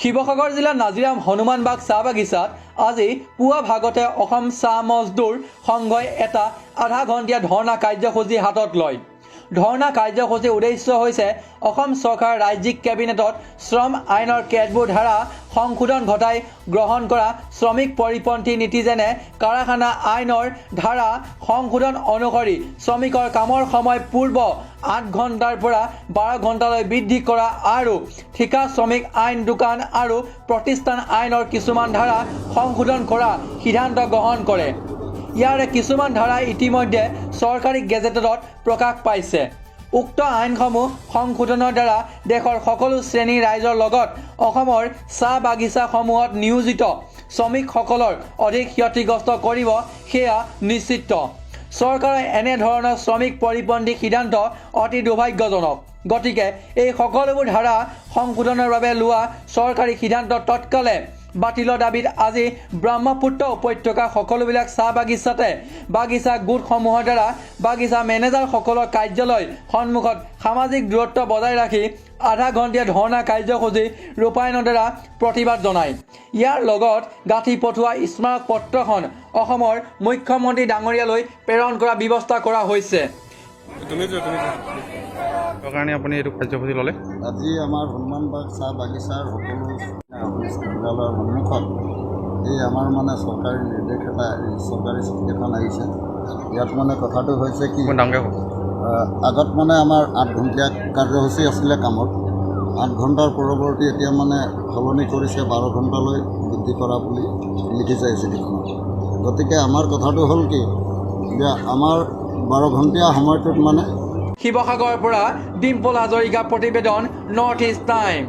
শিৱসাগৰ জিলাৰ নাজিৰাম হনুমানবাগ চাহ বাগিচাত আজি পুৱা ভাগতে অসম চাহ মজদুৰ সংঘই এটা আধা ঘণ্টীয়া ধৰ্ণা কাৰ্যসূচী হাতত লয়। ধৰ্ণা কাৰ্যসূচীৰ উদ্দেশ্য হৈছে অসম চৰকাৰৰ ৰাজ্যিক কেবিনেটত শ্ৰম আইনৰ কেতবোৰ ধাৰা সংশোধন ঘটাই গ্ৰহণ কৰা শ্ৰমিক পৰিপন্থী নীতি যেনে কাৰখানা আইনৰ ধাৰা সংশোধন অনুসৰি শ্ৰমিকৰ কামৰ সময় পূৰ্ব ৮ ঘণ্টাৰ পৰা ১২ ঘণ্টালৈ বৃদ্ধি কৰা আৰু ঠিকা শ্ৰমিক আইন দোকান আৰু প্ৰতিষ্ঠান আইনৰ কিছুমান ধাৰা সংশোধন কৰা সিদ্ধান্ত গ্ৰহণ কৰে। ইয়াৰে কিছুমান ধাৰা ইতিমধ্যে চৰকাৰী গেজেটত প্ৰকাশ পাইছে। উক্ত আইনসমূহ সংশোধনৰ দ্বাৰা দেশৰ সকলো শ্ৰেণীৰ ৰাইজৰ লগত অসমৰ চাহ বাগিচাসমূহত নিয়োজিত শ্ৰমিকসকলৰ অধিক ক্ষতিগ্ৰস্ত কৰিব সেয়া নিশ্চিত। চৰকাৰে এনেধৰণৰ শ্ৰমিক পৰিপন্থী সিদ্ধান্ত অতি দুৰ্ভাগ্যজনক। গতিকে এই সকলোবোৰ ধাৰা সংশোধনৰ বাবে লোৱা চৰকাৰী সিদ্ধান্ত তৎকালে বাতিলৰ দাবীত আজি ব্ৰহ্মপুত্ৰ উপত্যকাৰ সকলোবিলাক চাহ বাগিচাতে বাগিচা গোটসমূহৰ দ্বাৰা বাগিচা মেনেজাৰসকলৰ কাৰ্যালয় সন্মুখত সামাজিক দূৰত্ব বজাই ৰাখি আধা ঘণ্টীয়া ধৰ্ণা কাৰ্যসূচী ৰূপায়ণৰ দ্বাৰা প্ৰতিবাদ জনায়। ইয়াৰ লগত গাঁঠি পঠোৱা স্মাৰক পত্ৰখন অসমৰ মুখ্যমন্ত্ৰী ডাঙৰীয়ালৈ প্ৰেৰণ কৰাৰ ব্যৱস্থা কৰা হৈছে। কাৰণে আপুনি এইটো কাৰ্যসূচী ল'লে? আজি আমাৰ হনুমানবাগ চাহ বাগিচাৰ সকলো বিদ্যালয়ৰ সন্মুখত এই আমাৰ মানে চৰকাৰী নিৰ্দেশ এটা চৰকাৰী চিঠি এখন আহিছে। ইয়াত মানে কথাটো হৈছে কি, আগত মানে আমাৰ ৮ ঘণ্টীয়া কাৰ্যসূচী আছিলে কামত, ৮ ঘণ্টাৰ পৰৱৰ্তী এতিয়া মানে সলনি কৰিছে ১২ ঘণ্টালৈ বৃদ্ধি কৰা বুলি লিখিছে এই চিঠিখনত। গতিকে আমাৰ কথাটো হ'ল কি যে আমাৰ ১২ ঘণ্টীয়া সময়টোত মানে শিৱসাগৰৰ পৰা ডিম্পল হাজৰিকা প্ৰতিবেদন নৰ্থ ইষ্ট টাইম।